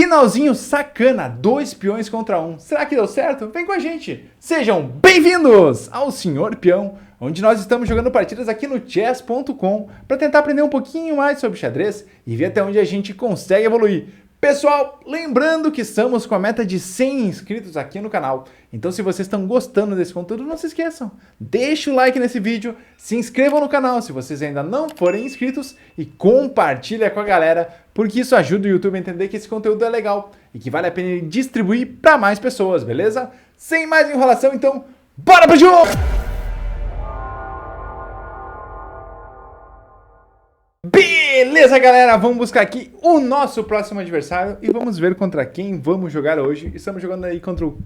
Finalzinho sacana, 2 peões contra 1. Será que deu certo? Vem com a gente! Sejam bem-vindos ao Senhor Peão, onde nós estamos jogando partidas aqui no chess.com para tentar aprender um pouquinho mais sobre xadrez e ver até onde a gente consegue evoluir. Pessoal, lembrando que estamos com a meta de 100 inscritos aqui no canal. Então se vocês estão gostando desse conteúdo, não se esqueçam. Deixe o like nesse vídeo, se inscrevam no canal se vocês ainda não forem inscritos e compartilha com a galera, porque isso ajuda o YouTube a entender que esse conteúdo é legal e que vale a pena distribuir para mais pessoas, beleza? Sem mais enrolação, então, bora pro jogo! Beleza, galera, vamos buscar aqui o nosso próximo adversário e vamos ver contra quem vamos jogar hoje. Estamos jogando aí contra o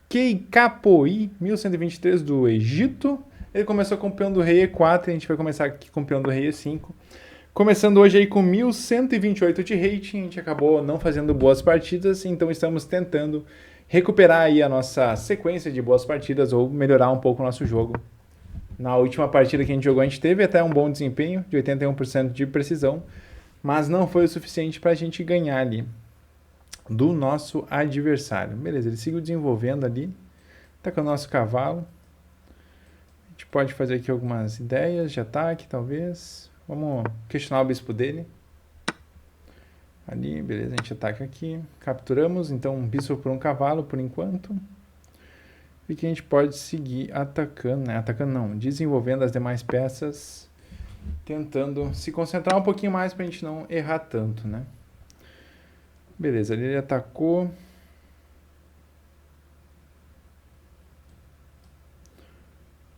Keikapoí 1123 do Egito. Ele começou com o peão do rei E4 e a gente vai começar aqui com o peão do rei E5. Começando hoje aí com 1128 de rating, a gente acabou não fazendo boas partidas, então estamos tentando recuperar aí a nossa sequência de boas partidas ou melhorar um pouco o nosso jogo. Na última partida que a gente jogou, a gente teve até um bom desempenho, de 81% de precisão, mas não foi o suficiente para a gente ganhar ali do nosso adversário. Beleza, ele seguiu desenvolvendo ali, tá com o nosso cavalo. A gente pode fazer aqui algumas ideias de ataque, talvez. Vamos questionar o bispo dele. Ali, beleza, a gente ataca aqui. Capturamos, então, um bispo por um cavalo por enquanto. E que a gente pode seguir atacando, né? Atacando não, desenvolvendo as demais peças, tentando se concentrar um pouquinho mais para a gente não errar tanto, né? Beleza, ali ele atacou.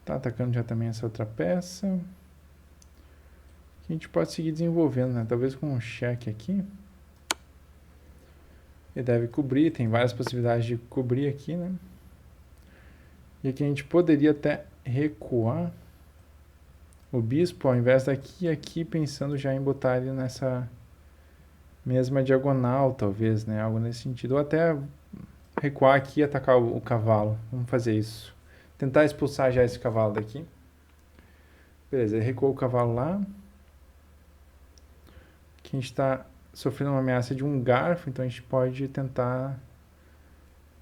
Tá atacando já também essa outra peça. Que a gente pode seguir desenvolvendo, né? Talvez com um cheque aqui. Ele deve cobrir, tem várias possibilidades de cobrir aqui, né? E aqui a gente poderia até recuar o bispo, ao invés daqui e aqui, pensando já em botar ele nessa mesma diagonal, talvez, né? Algo nesse sentido. Ou até recuar aqui e atacar o cavalo. Vamos fazer isso. Tentar expulsar já esse cavalo daqui. Beleza, ele recuou o cavalo lá. Aqui a gente está sofrendo uma ameaça de um garfo, então a gente pode tentar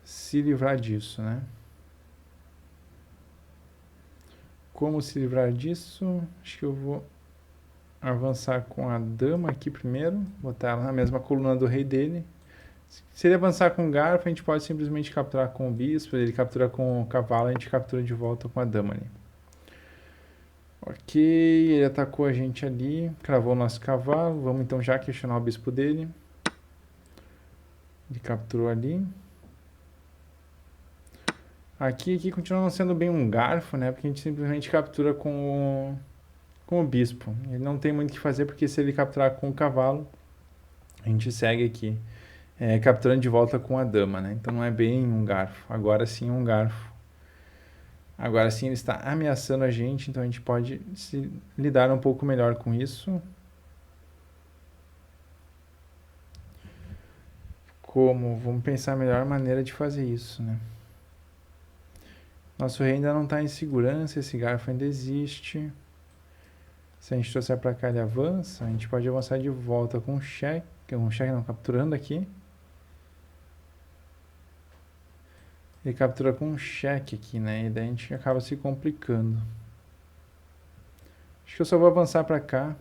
se livrar disso, né? Como se livrar disso? Acho que eu vou avançar com a dama aqui primeiro, botar ela na mesma coluna do rei dele. Se ele avançar com o garfo, a gente pode simplesmente capturar com o bispo, ele captura com o cavalo, a gente captura de volta com a dama ali. Ok, ele atacou a gente ali, cravou o nosso cavalo, vamos então já questionar o bispo dele. Ele capturou ali. Aqui continua não sendo bem um garfo, né? Porque a gente simplesmente captura com o bispo. Ele não tem muito o que fazer, porque se ele capturar com o cavalo, a gente segue aqui, capturando de volta com a dama, né? Então não é bem um garfo. Agora sim é um garfo. Agora sim ele está ameaçando a gente, então a gente pode se lidar um pouco melhor com isso. Como? Vamos pensar a melhor maneira de fazer isso, né? Nosso rei ainda não está em segurança, esse garfo ainda existe. Se a gente trouxer para cá, ele avança. A gente pode avançar de volta com um cheque não, capturando aqui. Ele captura com um cheque aqui, né? E daí a gente acaba se complicando. Acho que eu só vou avançar para cá.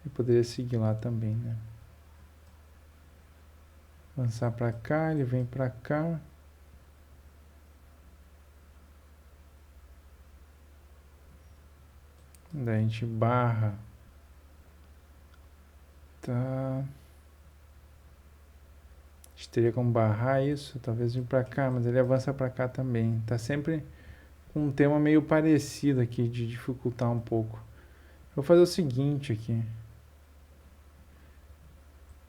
E poderia seguir lá também, né? Avançar para cá, ele vem para cá. Daí a gente barra. Tá. A gente teria como barrar isso, talvez vir pra cá, mas ele avança pra cá também. Tá sempre com um tema meio parecido aqui, de dificultar um pouco. Vou fazer o seguinte aqui.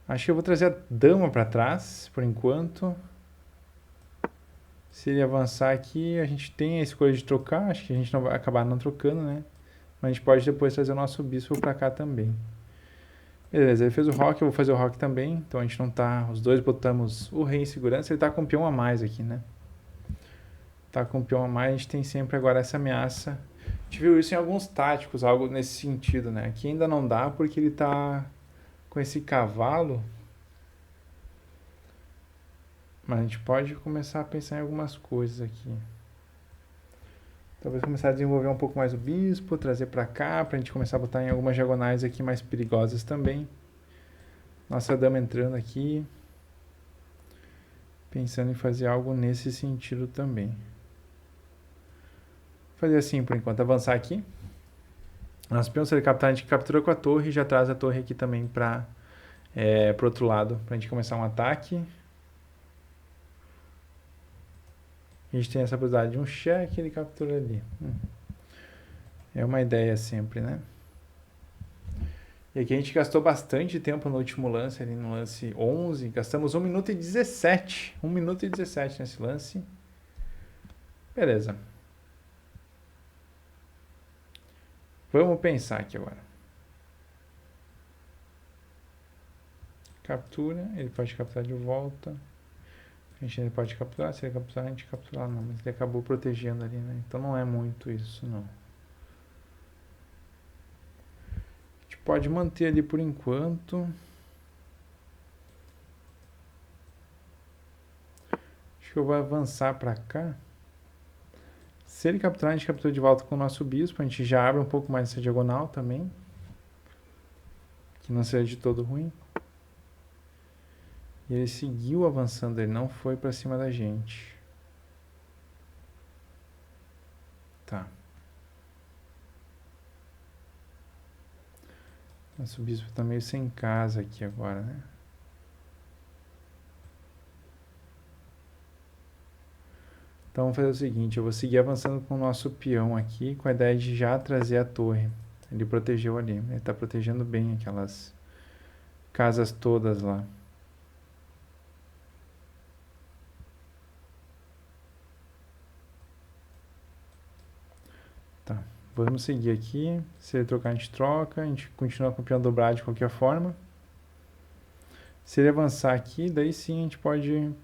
Acho que eu vou trazer a dama pra trás, por enquanto. Se ele avançar aqui, a gente tem a escolha de trocar. Acho que a gente não vai acabar não trocando, né? Mas a gente pode depois trazer o nosso bispo pra cá também. Beleza, ele fez o roque, eu vou fazer o roque também. Então a gente não tá... Os dois botamos o rei em segurança. Ele tá com um peão a mais aqui, né? Tá com um peão a mais, a gente tem sempre agora essa ameaça. A gente viu isso em alguns táticos, algo nesse sentido, né? Aqui ainda não dá porque ele tá com esse cavalo. Mas a gente pode começar a pensar em algumas coisas aqui. Talvez começar a desenvolver um pouco mais o bispo, trazer pra cá, pra gente começar a botar em algumas diagonais aqui mais perigosas também. Nossa dama entrando aqui. Pensando em fazer algo nesse sentido também. Vou fazer assim por enquanto, avançar aqui. Nosso peão, se ele capturar, a gente captura com a torre e já traz a torre aqui também para pro outro lado, pra gente começar um ataque. A gente tem essa possibilidade de um cheque, ele captura ali. É uma ideia sempre, né? E aqui a gente gastou bastante tempo no último lance, ali no lance 11. Gastamos 1 minuto e 17. 1 minuto e 17 nesse lance. Beleza. Vamos pensar aqui agora. Captura, ele pode capturar de volta. A gente ainda pode capturar, se ele capturar, a gente capturar não, mas ele acabou protegendo ali, né? Então não é muito isso, não. A gente pode manter ali por enquanto. Acho que eu vou avançar pra cá. Se ele capturar, a gente captura de volta com o nosso bispo. A gente já abre um pouco mais essa diagonal também. Que não seja de todo ruim. E ele seguiu avançando, ele não foi pra cima da gente. Tá. Nosso bispo tá meio sem casa aqui agora, né? Então vamos fazer o seguinte, eu vou seguir avançando com o nosso peão aqui, com a ideia de já trazer a torre. Ele protegeu ali, ele tá protegendo bem aquelas casas todas lá. Tá, vamos seguir aqui. Se ele trocar, a gente troca. A gente continua com o peão dobrado de qualquer forma. Se ele avançar aqui, daí sim a gente pode...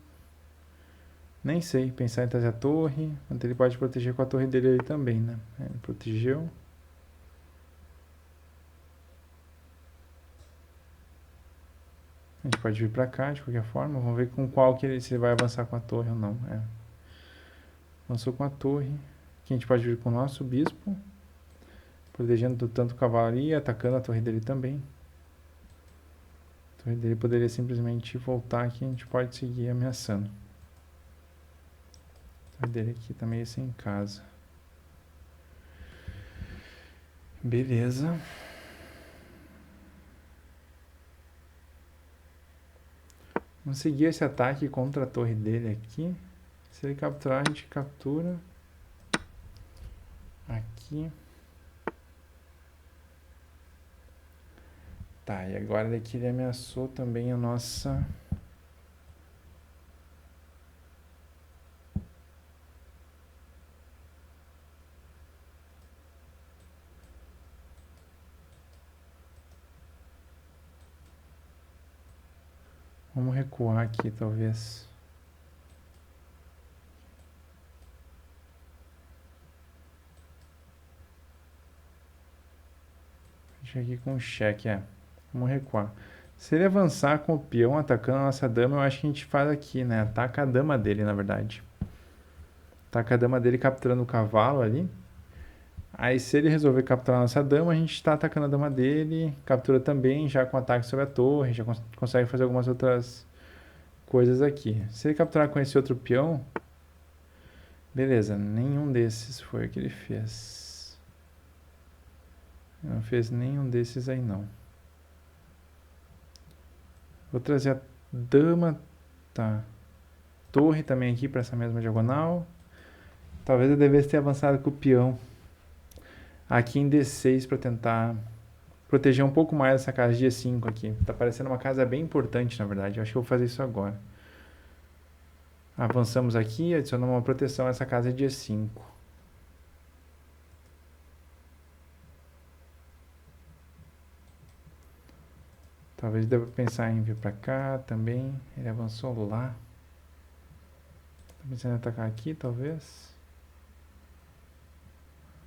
Nem sei, pensar em trazer a torre. Mas ele pode proteger com a torre dele ali também, né? Ele protegeu. A gente pode vir pra cá de qualquer forma. Vamos ver com qual que ele, se ele vai avançar com a torre ou não. Avançou com a torre. Aqui a gente pode vir com o nosso bispo. Protegendo tanto o cavalo ali e atacando a torre dele também. A torre dele poderia simplesmente voltar aqui e a gente pode seguir ameaçando. A torre dele aqui tá meio sem casa. Beleza. Vamos seguir esse ataque contra a torre dele aqui. Se ele capturar, a gente captura. Aqui. Tá, e agora daqui ele ameaçou também a nossa... Vamos recuar aqui, talvez. Deixa aqui com o cheque, Vamos recuar. Se ele avançar com o peão atacando a nossa dama, eu acho que a gente faz aqui, né? Ataca a dama dele, na verdade. Ataca a dama dele capturando o cavalo ali. Aí se ele resolver capturar a nossa dama, a gente está atacando a dama dele. Captura também, já com ataque sobre a torre. Já consegue fazer algumas outras coisas aqui. Se ele capturar com esse outro peão... Beleza, nenhum desses foi o que ele fez. Não fez nenhum desses aí, não. Vou trazer a dama, tá. Torre também aqui para essa mesma diagonal. Talvez eu devesse ter avançado com o peão aqui em D6 para tentar proteger um pouco mais essa casa de E5 aqui. Tá parecendo uma casa bem importante, na verdade. Eu acho que eu vou fazer isso agora. Avançamos aqui, adicionamos uma proteção a essa casa de E5. Talvez deva pensar em vir pra cá também. Ele avançou lá. Tô pensando em atacar aqui, talvez.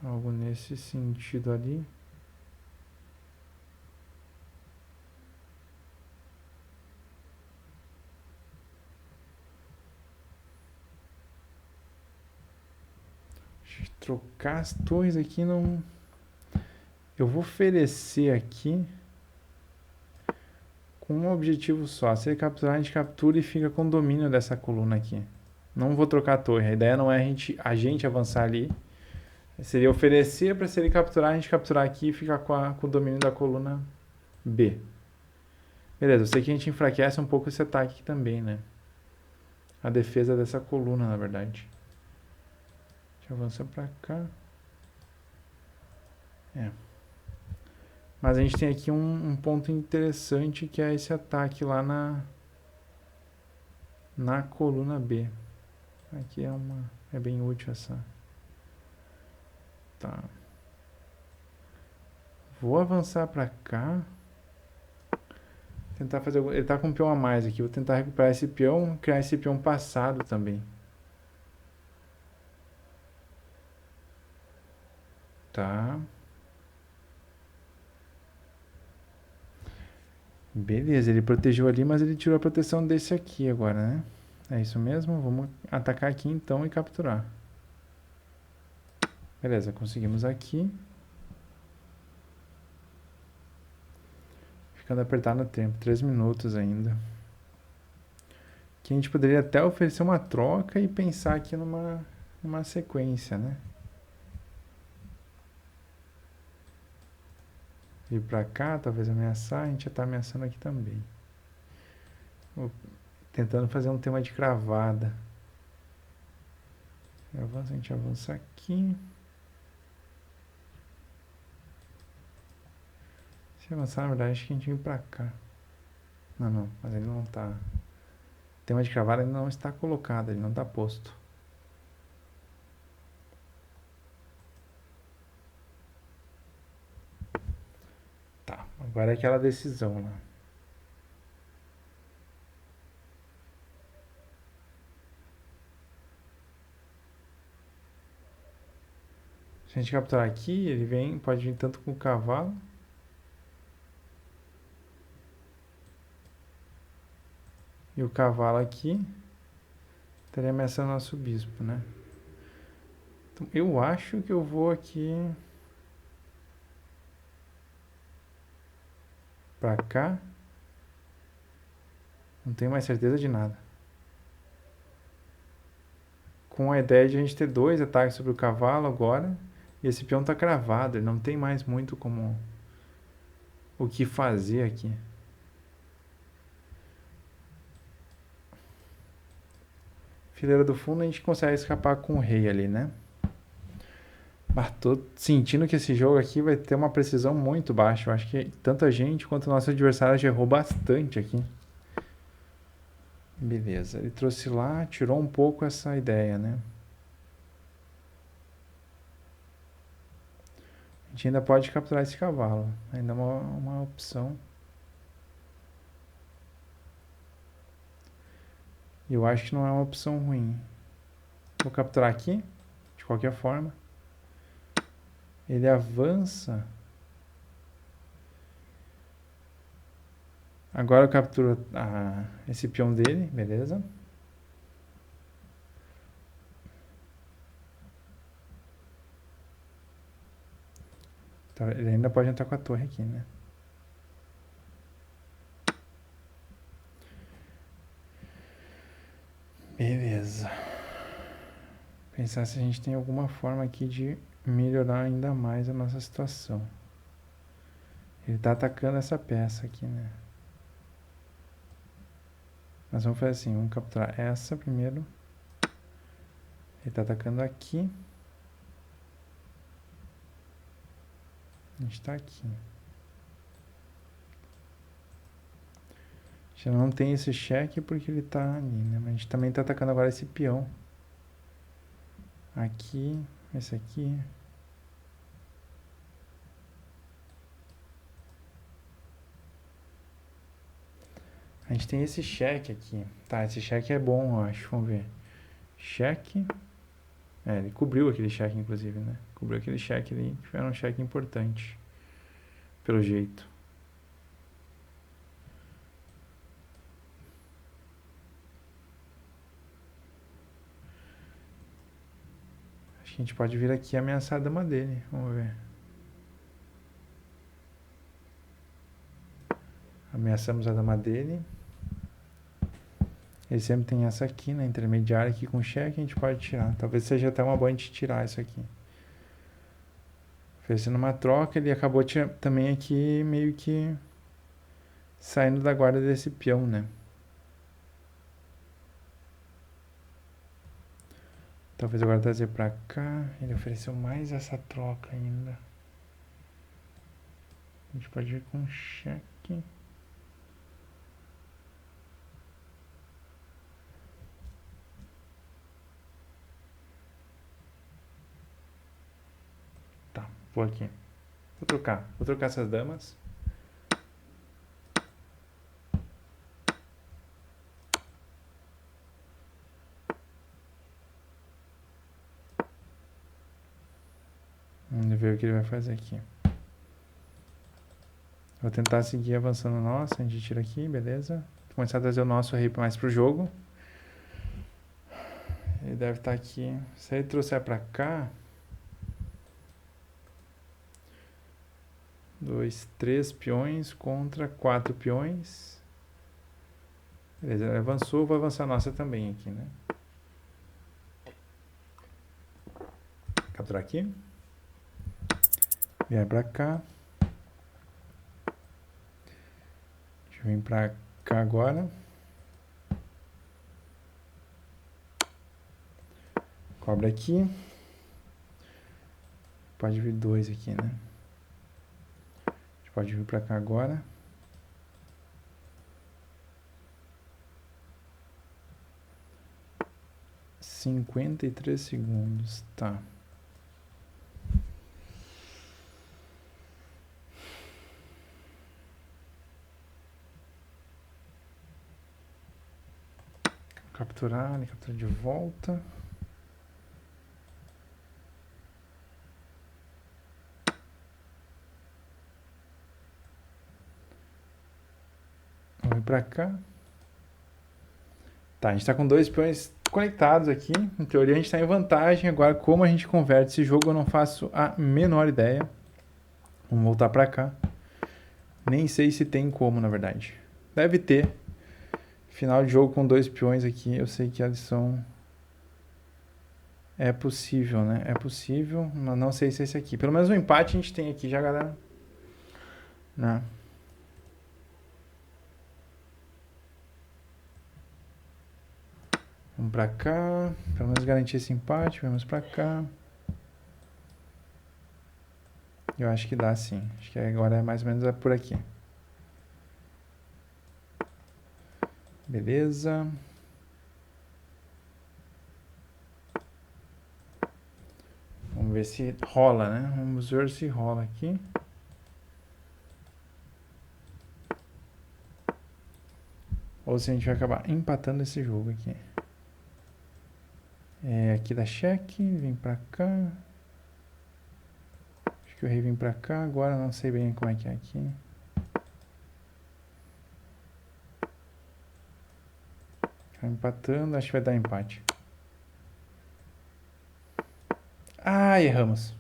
Algo nesse sentido ali. Trocar as torres aqui não... Eu vou oferecer aqui com um objetivo só. Se ele capturar, a gente captura e fica com o domínio dessa coluna aqui. Não vou trocar a torre. A ideia não é a gente avançar ali. Seria oferecer para se ele capturar, a gente capturar aqui e ficar com o domínio da coluna B. Beleza, eu sei que a gente enfraquece um pouco esse ataque aqui também, né? A defesa dessa coluna, na verdade. A gente avança para cá. Mas a gente tem aqui um ponto interessante, que é esse ataque lá na coluna B. Aqui é bem útil essa. Tá. Vou avançar pra cá. Tentar fazer... Ele tá com um peão a mais aqui. Vou tentar recuperar esse peão, criar esse peão passado também. Tá. Beleza, ele protegeu ali, mas ele tirou a proteção desse aqui agora, né? É isso mesmo? Vamos atacar aqui então e capturar. Beleza, conseguimos aqui. Ficando apertado no tempo, 3 minutos ainda. Aqui a gente poderia até oferecer uma troca e pensar aqui numa sequência, né? Ir pra cá, talvez ameaçar, a gente já tá ameaçando aqui também. Tentando fazer um tema de cravada. A gente avança aqui. Se avançar, na verdade, acho que a gente vem pra cá. Não, mas ele não tá... O tema de cravada ainda não está colocado, ele não está posto. Tá, agora é aquela decisão lá. Se a gente capturar aqui, ele vem, pode vir tanto com o cavalo. E o cavalo aqui estaria ameaçando o nosso bispo, né? Então, eu acho que eu vou aqui pra cá. Não tenho mais certeza de nada. Com a ideia de a gente ter 2 ataques sobre o cavalo agora. E esse peão tá cravado, ele não tem mais muito como... o que fazer aqui. Fileira do fundo a gente consegue escapar com o rei ali, né? Mas tô sentindo que esse jogo aqui vai ter uma precisão muito baixa. Eu acho que tanto a gente quanto o nosso adversário já errou bastante aqui. Beleza, ele trouxe lá, tirou um pouco essa ideia, né? A gente ainda pode capturar esse cavalo. Ainda é uma opção. E eu acho que não é uma opção ruim. Vou capturar aqui, de qualquer forma. Ele avança. Agora eu capturo esse peão dele, beleza. Então, ele ainda pode entrar com a torre aqui, né? Beleza. Pensar se a gente tem alguma forma aqui de melhorar ainda mais a nossa situação. Ele tá atacando essa peça aqui, né? Nós vamos fazer assim, vamos capturar essa primeiro. Ele tá atacando aqui. A gente tá aqui. A gente não tem esse cheque porque ele tá ali, né? Mas a gente também tá atacando agora esse peão. Aqui, esse aqui. A gente tem esse cheque aqui. Tá, esse cheque é bom, eu acho. Vamos ver. Cheque. Ele cobriu aquele cheque, inclusive, né? Cobriu aquele cheque ali, que era um cheque importante. Pelo jeito. Acho Acho que a gente pode vir aqui e ameaçar a dama dele. Vamos ver. Ameaçamos a dama dele. Ele sempre tem essa aqui, né? Intermediária aqui com cheque, a gente pode tirar. Talvez seja até uma boa a gente tirar isso aqui. Oferecendo uma troca, ele acabou também aqui meio que saindo da guarda desse peão, né? Talvez agora trazer pra cá. Ele ofereceu mais essa troca ainda. A gente pode vir com cheque. Tá, vou aqui. Vou trocar essas damas. Vamos ver o que ele vai fazer aqui. Vou tentar seguir avançando o nosso. A gente tira aqui, beleza. Vou começar a trazer o nosso rei mais pro jogo. Ele deve estar aqui. Se ele trouxer pra cá... 2, 3 peões contra 4 peões. Beleza, ele avançou. Vou avançar a nossa também aqui, né? Capturar aqui. Vier pra cá. Deixa eu vir pra cá agora. Cobra aqui. Pode vir 2 aqui, né? A gente pode vir pra cá agora. $53, tá. Capturar, ele captura de volta. Vamos vir pra cá. Tá, a gente tá com 2 peões conectados aqui. Em teoria a gente tá em vantagem. Agora, como a gente converte esse jogo, eu não faço a menor ideia. Vamos voltar pra cá. Nem sei se tem como, na verdade. Deve ter. Final de jogo com 2 peões aqui. Eu sei que a lição é possível, né? É possível, mas não sei se é esse aqui. Pelo menos um empate a gente tem aqui já, galera. Né? Vamos pra cá. Pelo menos garantir esse empate. Vamos pra cá. Eu acho que dá sim. Acho que agora é mais ou menos por aqui. Beleza. Vamos ver se rola, né? Vamos ver se rola aqui. Ou se a gente vai acabar empatando esse jogo aqui. Aqui dá cheque, vem pra cá. Acho que o rei vem pra cá, agora não sei bem como é que é aqui. Tá empatando, acho que vai dar empate. Ah, erramos.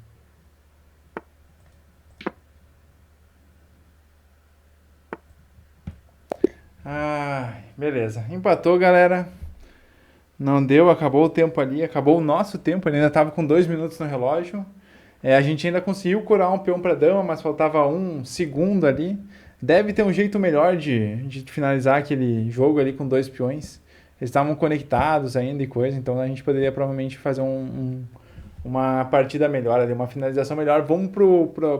Ah, beleza. Empatou, galera. Não deu, acabou o tempo ali, acabou o nosso tempo, ele ainda estava com 2 minutos no relógio. A gente ainda conseguiu curar um peão para dama, mas faltava 1 segundo ali. Deve ter um jeito melhor de finalizar aquele jogo ali com 2 peões. Eles estavam conectados ainda e coisa, então a gente poderia provavelmente fazer uma partida melhor ali, uma finalização melhor. Vamos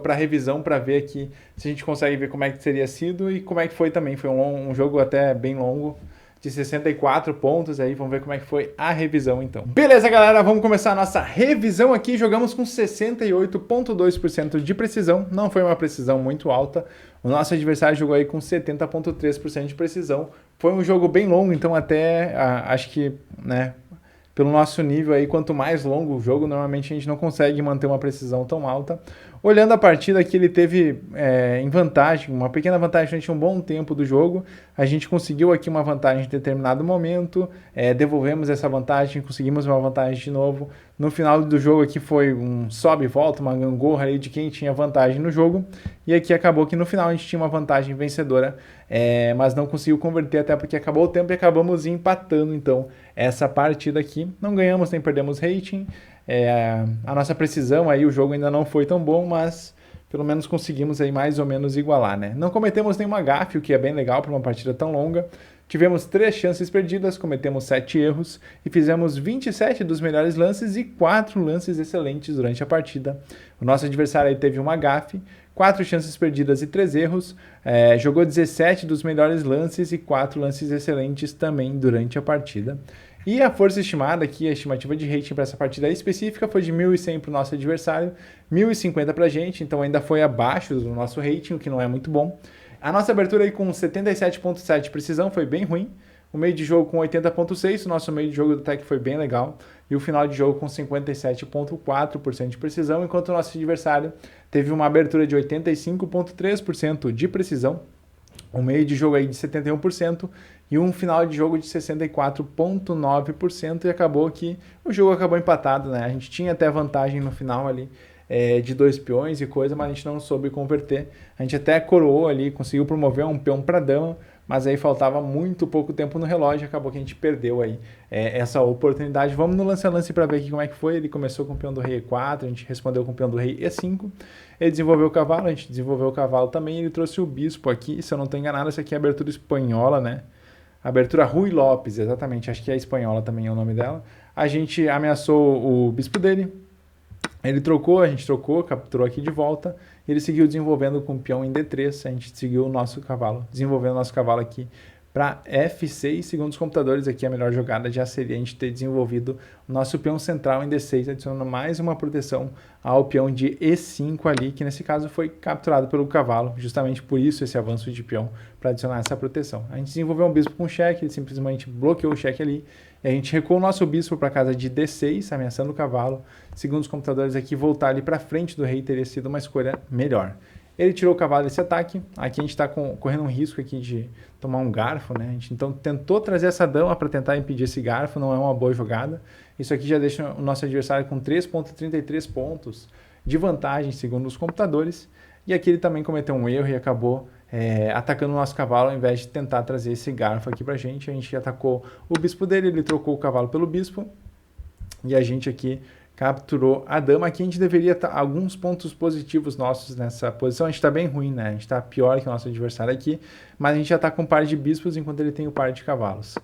para a revisão para ver aqui se a gente consegue ver como é que teria sido e como é que foi também. Foi um jogo até bem longo, de 64 pontos aí, vamos ver como é que foi a revisão então. Beleza, galera, vamos começar a nossa revisão aqui. Jogamos com 68,2% de precisão, não foi uma precisão muito alta. O nosso adversário jogou aí com 70,3% de precisão. Foi um jogo bem longo, então até acho que, né, pelo nosso nível aí, quanto mais longo o jogo, normalmente a gente não consegue manter uma precisão tão alta. Olhando a partida aqui, ele teve em vantagem, uma pequena vantagem durante um bom tempo do jogo. A gente conseguiu aqui uma vantagem em determinado momento, devolvemos essa vantagem, conseguimos uma vantagem de novo. No final do jogo aqui foi um sobe e volta, uma gangorra aí de quem tinha vantagem no jogo. E aqui acabou que no final a gente tinha uma vantagem vencedora, mas não conseguiu converter até porque acabou o tempo e acabamos empatando então essa partida aqui. Não ganhamos nem perdemos rating. A nossa precisão aí, o jogo ainda não foi tão bom, mas pelo menos conseguimos aí mais ou menos igualar, né? Não cometemos nenhuma gafe, o que é bem legal para uma partida tão longa. Tivemos 3 chances perdidas, cometemos 7 erros e fizemos 27 dos melhores lances e 4 lances excelentes durante a partida. O nosso adversário aí teve uma gafe, 4 chances perdidas e 3 erros, jogou 17 dos melhores lances e 4 lances excelentes também durante a partida. E a força estimada aqui, a estimativa de rating para essa partida específica foi de 1.100 para o nosso adversário, 1.050 para a gente, então ainda foi abaixo do nosso rating, o que não é muito bom. A nossa abertura aí com 77.7 de precisão foi bem ruim, o meio de jogo com 80.6, o nosso meio de jogo do tech foi bem legal, e o final de jogo com 57.4% de precisão, enquanto o nosso adversário teve uma abertura de 85.3% de precisão, um meio de jogo aí de 71% e um final de jogo de 64,9%, e acabou que o jogo acabou empatado, né? A gente tinha até vantagem no final ali de 2 peões e coisa, mas a gente não soube converter. A gente até coroou ali, conseguiu promover um peão para dama, mas aí faltava muito pouco tempo no relógio, acabou que a gente perdeu aí essa oportunidade. Vamos no lance-a-lance para ver aqui como é que foi. Ele começou com o peão do rei E4, a gente respondeu com o peão do rei E5, ele desenvolveu o cavalo, a gente desenvolveu o cavalo também, ele trouxe o bispo aqui, se eu não estou enganado, essa aqui é a abertura espanhola, né? Abertura Rui Lopes, exatamente, acho que é espanhola também é o nome dela. A gente ameaçou o bispo dele, ele trocou, a gente trocou, capturou aqui de volta, e ele seguiu desenvolvendo com o peão em D3, a gente seguiu o nosso cavalo, desenvolvendo o nosso cavalo aqui para F6, segundo os computadores aqui a melhor jogada já seria a gente ter desenvolvido o nosso peão central em D6, adicionando mais uma proteção ao peão de E5 ali, que nesse caso foi capturado pelo cavalo, justamente por isso esse avanço de peão para adicionar essa proteção. A gente desenvolveu um bispo com cheque, ele simplesmente bloqueou o cheque ali, e a gente recuou o nosso bispo para a casa de D6, ameaçando o cavalo. Segundo os computadores aqui, voltar ali para frente do rei teria sido uma escolha melhor. Ele tirou o cavalo desse ataque, aqui a gente está correndo um risco aqui de tomar um garfo, né? A gente então tentou trazer essa dama para tentar impedir esse garfo, não é uma boa jogada. Isso aqui já deixa o nosso adversário com 3,33 pontos de vantagem, segundo os computadores. E aqui ele também cometeu um erro e acabou atacando o nosso cavalo ao invés de tentar trazer esse garfo aqui para a gente. A gente atacou o bispo dele, ele trocou o cavalo pelo bispo e a gente aqui capturou a dama. Aqui a gente deveria estar alguns pontos positivos nossos nessa posição. A gente está bem ruim, né? A gente está pior que o nosso adversário aqui, mas a gente já está com um par de bispos enquanto ele tem o par de cavalos.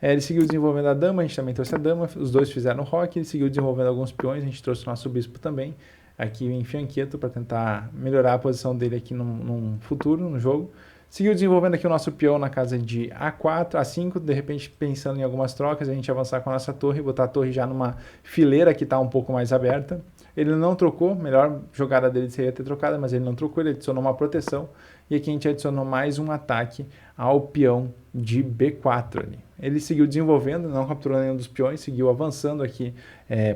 Ele seguiu desenvolvendo a dama, a gente também trouxe a dama, os dois fizeram o roque, ele seguiu desenvolvendo alguns peões, a gente trouxe o nosso bispo também, aqui em fianqueto, para tentar melhorar a posição dele aqui num futuro, no jogo. Seguiu desenvolvendo aqui o nosso peão na casa de A4, A5, de repente pensando em algumas trocas, a gente avançar com a nossa torre, botar a torre já numa fileira que está um pouco mais aberta. Ele não trocou, melhor jogada dele seria ter trocado, mas ele não trocou, ele adicionou uma proteção, e aqui a gente adicionou mais um ataque ao peão de B4 ali. Ele seguiu desenvolvendo, não capturou nenhum dos peões, seguiu avançando aqui,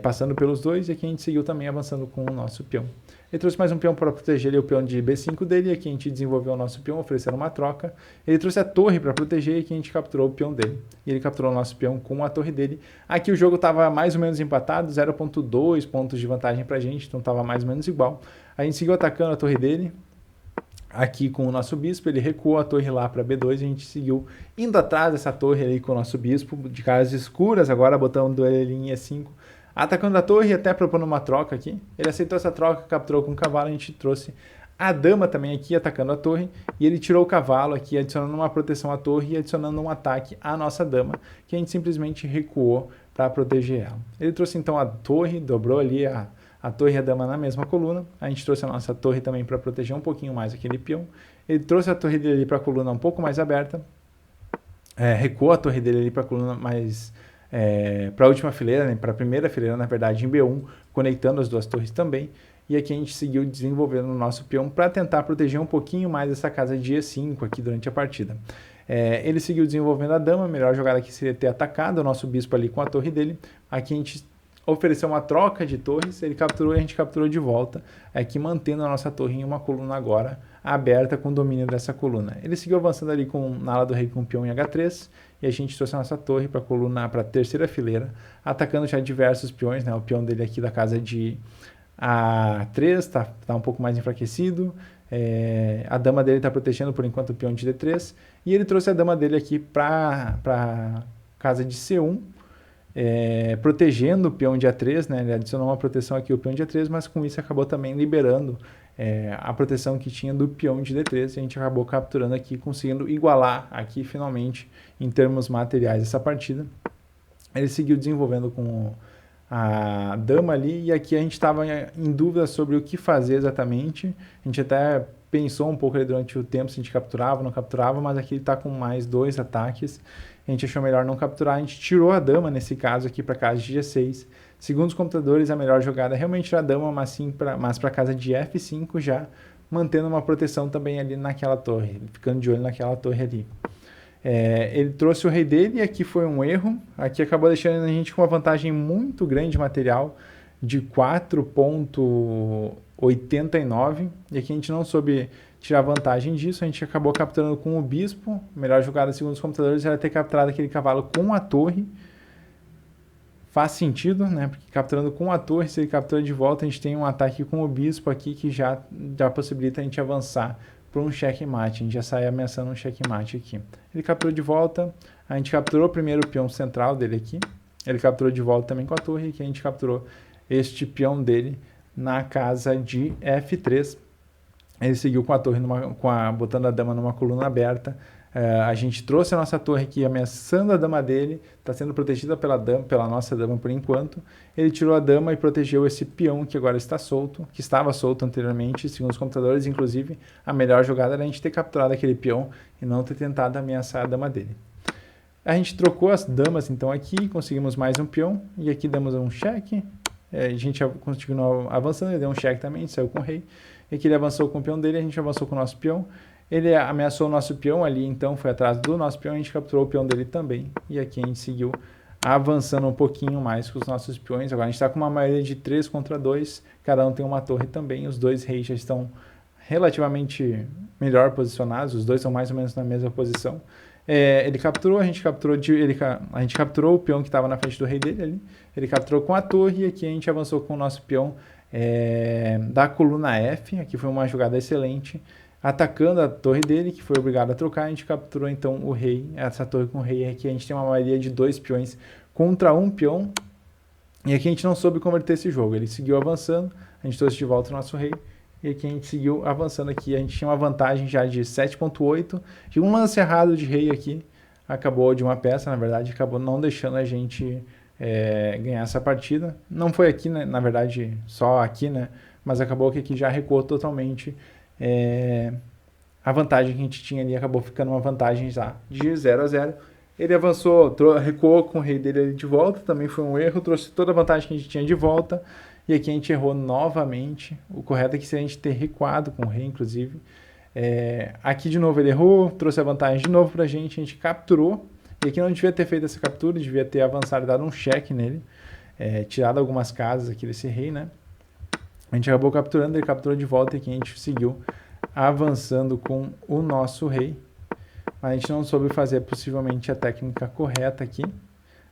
passando pelos dois, e aqui a gente seguiu também avançando com o nosso peão. Ele trouxe mais um peão para proteger ele, o peão de B5 dele, e aqui a gente desenvolveu o nosso peão, oferecendo uma troca. Ele trouxe a torre para proteger, e aqui a gente capturou o peão dele. E ele capturou o nosso peão com a torre dele. Aqui o jogo estava mais ou menos empatado, 0,2 pontos de vantagem para a gente, então estava mais ou menos igual. A gente seguiu atacando a torre dele, aqui com o nosso bispo, ele recuou a torre lá para B2, a gente seguiu indo atrás dessa torre ali com o nosso bispo, de casas escuras, agora botando ele em E5, atacando a torre e até propondo uma troca aqui. Ele aceitou essa troca, capturou com o cavalo, a gente trouxe a dama também aqui atacando a torre, e ele tirou o cavalo aqui, adicionando uma proteção à torre e adicionando um ataque à nossa dama, que a gente simplesmente recuou para proteger ela. Ele trouxe então a torre, dobrou ali a torre e a dama na mesma coluna. A gente trouxe a nossa torre também para proteger um pouquinho mais aquele peão. Ele trouxe a torre dele para a coluna um pouco mais aberta, recuou a torre dele ali para a coluna mais para a última fileira, né, para a primeira fileira, na verdade, em B1, conectando as duas torres também. E aqui a gente seguiu desenvolvendo o nosso peão para tentar proteger um pouquinho mais essa casa de E5 aqui durante a partida. Ele seguiu desenvolvendo a dama, a melhor jogada aqui seria ter atacado o nosso bispo ali com a torre dele. Aqui a gente ofereceu uma troca de torres, ele capturou e a gente capturou de volta, aqui mantendo a nossa torre em uma coluna agora aberta com domínio dessa coluna. Ele seguiu avançando ali na ala do rei com o peão em H3 e a gente trouxe a nossa torre para a coluna, para a terceira fileira, atacando já diversos peões, né? O peão dele aqui da casa de A3 tá um pouco mais enfraquecido, a dama dele está protegendo por enquanto o peão de D3 e ele trouxe a dama dele aqui para casa de C1, protegendo o peão de A3, né? Ele adicionou uma proteção aqui, o peão de A3, mas com isso acabou também liberando a proteção que tinha do peão de D3 e a gente acabou capturando aqui, conseguindo igualar aqui finalmente em termos materiais essa partida. Ele seguiu desenvolvendo com a dama ali e aqui a gente estava em dúvida sobre o que fazer exatamente. A gente até pensou um pouco ali durante o tempo se a gente capturava ou não capturava, mas aqui ele está com mais 2 ataques. A gente achou melhor não capturar, a gente tirou a dama nesse caso aqui para casa de G6. Segundo os computadores, a melhor jogada é realmente a dama, mas para casa de F5 já, mantendo uma proteção também ali naquela torre, ficando de olho naquela torre ali. Ele trouxe o rei dele e aqui foi um erro, aqui acabou deixando a gente com uma vantagem muito grande material de 4,89 e aqui a gente não soube tirar vantagem disso, a gente acabou capturando com o bispo. A melhor jogada segundo os computadores era ter capturado aquele cavalo com a torre. Faz sentido, né? Porque capturando com a torre, se ele captura de volta, a gente tem um ataque com o bispo aqui que já possibilita a gente avançar para um checkmate. A gente já sai ameaçando um checkmate aqui. Ele capturou de volta, a gente capturou primeiro o peão central dele aqui. Ele capturou de volta também com a torre, e aqui a gente capturou este peão dele na casa de F3. Ele seguiu com a torre, botando a dama numa coluna aberta. A gente trouxe a nossa torre aqui ameaçando a dama dele, está sendo protegida pela nossa dama por enquanto. Ele tirou a dama e protegeu esse peão que agora está solto, que estava solto anteriormente, segundo os computadores. Inclusive, a melhor jogada era a gente ter capturado aquele peão e não ter tentado ameaçar a dama dele. A gente trocou as damas então aqui, conseguimos mais um peão e aqui damos um cheque. A gente continuou avançando, ele deu um cheque também, a gente saiu com o rei. E aqui ele avançou com o peão dele, a gente avançou com o nosso peão. Ele ameaçou o nosso peão ali, então foi atrás do nosso peão, a gente capturou o peão dele também. E aqui a gente seguiu avançando um pouquinho mais com os nossos peões. Agora a gente está com uma maioria de 3 contra 2, cada um tem uma torre também. Os dois reis já estão relativamente melhor posicionados, os dois são mais ou menos na mesma posição. Ele capturou, a gente capturou o peão que estava na frente do rei dele ali. Ele capturou com a torre e aqui a gente avançou com o nosso peão da coluna F. Aqui foi uma jogada excelente, atacando a torre dele, que foi obrigado a trocar. A gente capturou então o rei, essa torre com o rei. Aqui a gente tem uma maioria de 2 peões contra 1 peão. E aqui a gente não soube converter esse jogo. Ele seguiu avançando, a gente trouxe de volta o nosso rei. E aqui a gente seguiu avançando aqui. A gente tinha uma vantagem já de 7,8. De um lance errado de rei aqui, acabou de uma peça, na verdade, acabou não deixando a gente ganhar essa partida. Não foi aqui, né? Na verdade, só aqui, né? Mas acabou que aqui já recuou totalmente. A vantagem que a gente tinha ali acabou ficando uma vantagem já de 0-0. Ele avançou, recuou com o rei dele ali de volta, também foi um erro, trouxe toda a vantagem que a gente tinha de volta. E aqui a gente errou novamente. O correto é que se a gente ter recuado com o rei, inclusive. Aqui de novo ele errou, trouxe a vantagem de novo pra gente, a gente capturou. E aqui não devia ter feito essa captura, devia ter avançado e dado um cheque nele. Tirado algumas casas aqui desse rei, né? A gente acabou capturando, ele capturou de volta e aqui a gente seguiu avançando com o nosso rei. Mas a gente não soube fazer possivelmente a técnica correta aqui.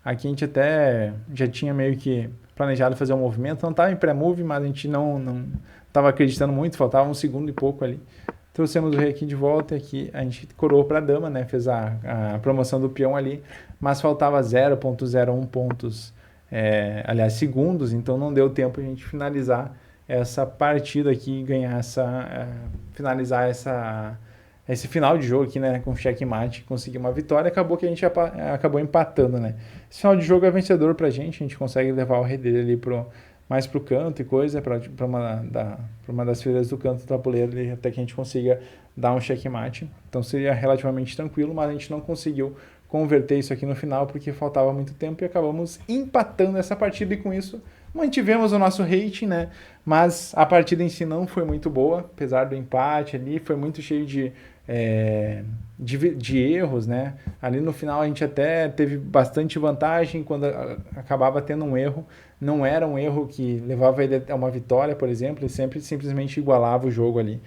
Aqui a gente até já tinha meio que planejado fazer um movimento, não estava em pré-move, mas a gente não estava acreditando muito, faltava 1 segundo e pouco ali. Trouxemos o rei aqui de volta e aqui a gente coroou para a dama, né? Fez a promoção do peão ali, mas faltava 0,01 pontos, aliás, segundos, então não deu tempo a gente finalizar essa partida aqui e ganhar finalizar esse final de jogo aqui, né, com checkmate, conseguir uma vitória. Acabou que a gente acabou empatando, né. Esse final de jogo é vencedor pra gente, a gente consegue levar o rei dele ali mais pro canto e coisa, para uma das fileiras do canto do tabuleiro ali, até que a gente consiga dar um checkmate. Então seria relativamente tranquilo, mas a gente não conseguiu converter isso aqui no final porque faltava muito tempo e acabamos empatando essa partida e com isso mantivemos o nosso rating, né? Mas a partida em si não foi muito boa, apesar do empate ali, foi muito cheio de de erros, né? Ali no final a gente até teve bastante vantagem quando acabava tendo um erro. Não era um erro que levava ele a uma vitória, por exemplo, e sempre simplesmente igualava o jogo ali,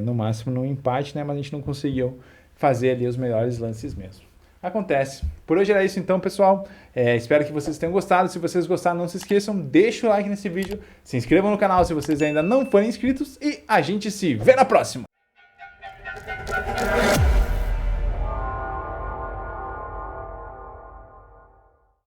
no máximo no empate, né? Mas a gente não conseguiu fazer ali os melhores lances mesmo. Acontece. Por hoje era isso então, pessoal. Espero que vocês tenham gostado. Se vocês gostaram, não se esqueçam, deixa o like nesse vídeo, se inscrevam no canal se vocês ainda não forem inscritos e a gente se vê na próxima!